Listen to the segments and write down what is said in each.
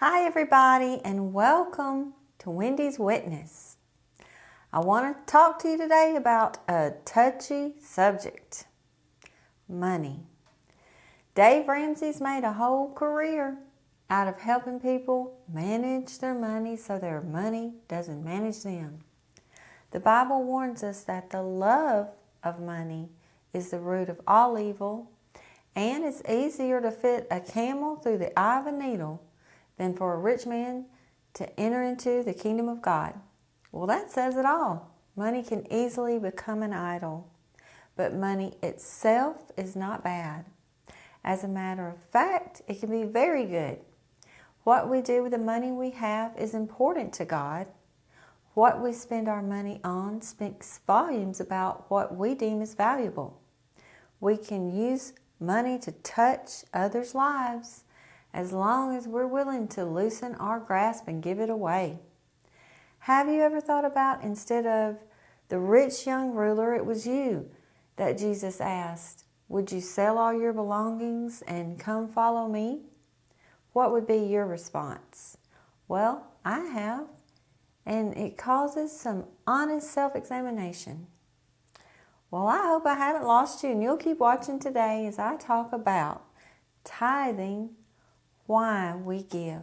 Hi everybody, and welcome to Wendy's Witness. I want to talk to you today about a touchy subject: money. Dave Ramsey's made a whole career out of helping people manage their money so their money doesn't manage them. The Bible warns us that the love of money is the root of all evil, and it's easier to fit a camel through the eye of a needle than for a rich man to enter into the kingdom of God. Well, that says it all. Money can easily become an idol, but money itself is not bad. As a matter of fact, it can be very good. What we do with the money we have is important to God. What we spend our money on speaks volumes about what we deem as valuable. We can use money to touch others' lives as long as we're willing to loosen our grasp and give it away. Have you ever thought about, instead of the rich young ruler, it was you that Jesus asked, "Would you sell all your belongings and come follow me?" What would be your response? Well, I have, and it causes some honest self-examination. Well, I hope I haven't lost you, and you'll keep watching today as I talk about tithing, why we give.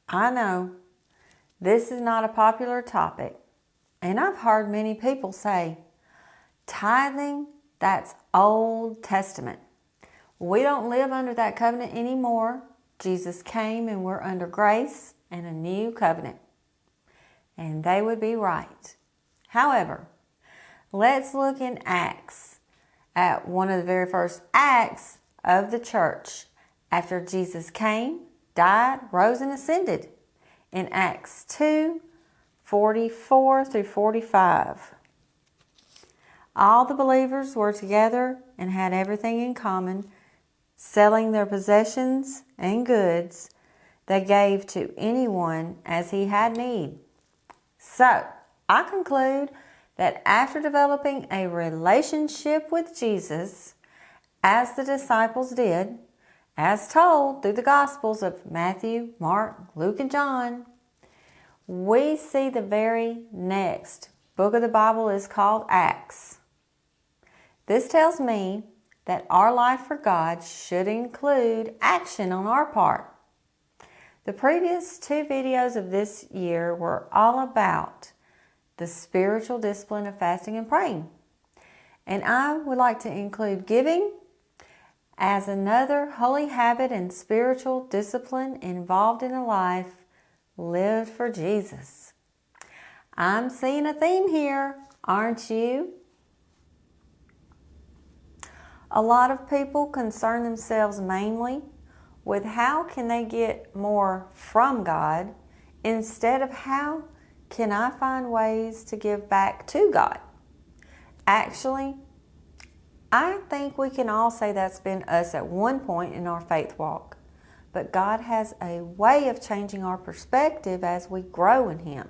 I know this is not a popular topic, and I've heard many people say, tithing, that's Old Testament. We don't live under that covenant anymore. Jesus came and we're under grace and a new covenant. And they would be right. However, let's look in Acts at one of the very first acts of the church after Jesus came, died, rose, and ascended in Acts 2:44 through 45. All the believers were together and had everything in common. Selling their possessions and goods, they gave to anyone as he had need. So, I conclude that after developing a relationship with Jesus, as the disciples did, as told through the Gospels of Matthew, Mark, Luke, and John, we see the very next book of the Bible is called Acts. This tells me that our life for God should include action on our part. The previous two videos of this year were all about the spiritual discipline of fasting and praying. And I would like to include giving as another holy habit and spiritual discipline involved in a life lived for Jesus. I'm seeing a theme here, aren't you? A lot of people concern themselves mainly with how can they get more from God instead of how can I find ways to give back to God. Actually, I think we can all say that's been us at one point in our faith walk. But God has a way of changing our perspective as we grow in Him.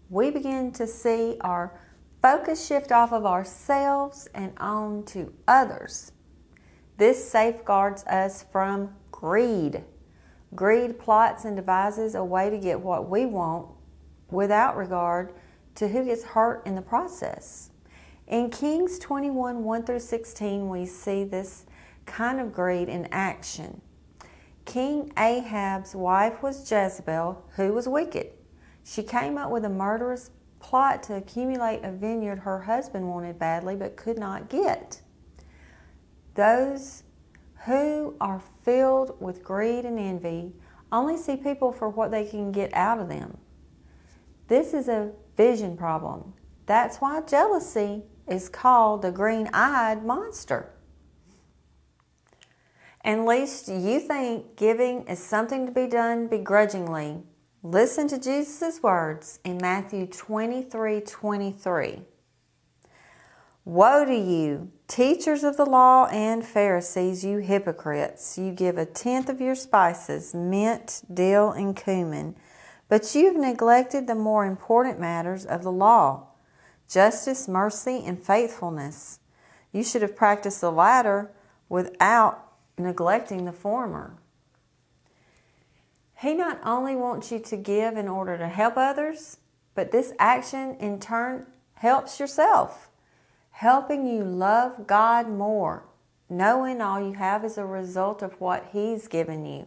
We begin to see our focus shift off of ourselves and on to others. This safeguards us from greed. Greed plots and devises a way to get what we want without regard to who gets hurt in the process. In Kings 21, 1 through 16, we see this kind of greed in action. King Ahab's wife was Jezebel, who was wicked. She came up with a murderous plot to accumulate a vineyard her husband wanted badly but could not get. Those who are filled with greed and envy only see people for what they can get out of them. This is a vision problem. That's why jealousy is called the green-eyed monster. And lest you think giving is something to be done begrudgingly, listen to Jesus' words in Matthew 23:23. Woe to you, teachers of the law and Pharisees, you hypocrites! You give 1/10 of your spices, mint, dill, and cumin, but you've neglected the more important matters of the law, justice, mercy, and faithfulness. You should have practiced the latter without neglecting the former. He not only wants you to give in order to help others, but this action in turn helps yourself, helping you love God more, knowing all you have is a result of what He's given you,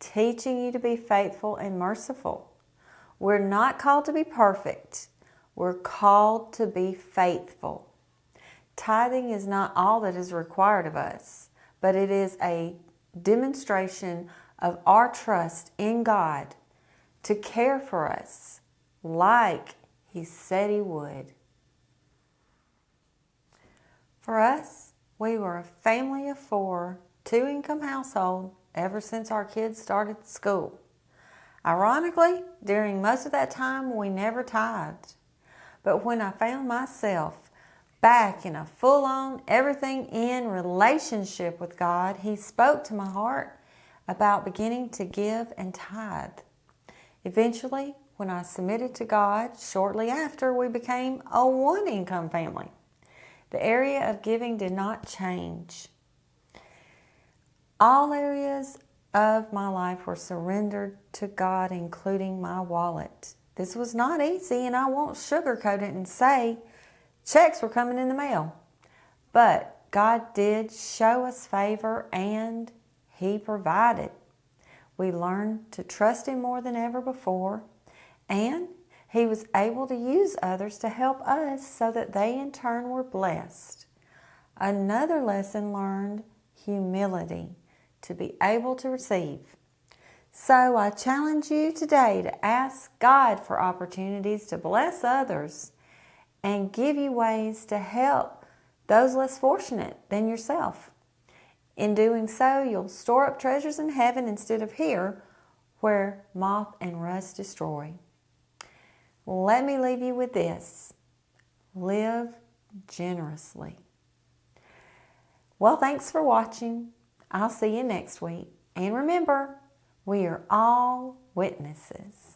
teaching you to be faithful and merciful. We're not called to be perfect. We're called to be faithful. Tithing is not all that is required of us, but it is a demonstration of our trust in God to care for us like He said He would. For us, we were a family of 4, 2-income household ever since our kids started school. Ironically, during most of that time, we never tithed. But when I found myself back in a full-on, everything-in relationship with God, He spoke to my heart about beginning to give and tithe. Eventually, when I submitted to God, shortly after, we became a 1-income family. The area of giving did not change. All areas of my life were surrendered to God, including my wallet. This was not easy, and I won't sugarcoat it and say checks were coming in the mail. But God did show us favor, and He provided. We learned to trust Him more than ever before, and He was able to use others to help us so that they in turn were blessed. Another lesson learned: humility, to be able to receive. So I challenge you today to ask God for opportunities to bless others and give you ways to help those less fortunate than yourself. In doing so, you'll store up treasures in heaven instead of here, where moth and rust destroy. Let me leave you with this: live generously. Well, thanks for watching. I'll see you next week. And remember, we are all witnesses.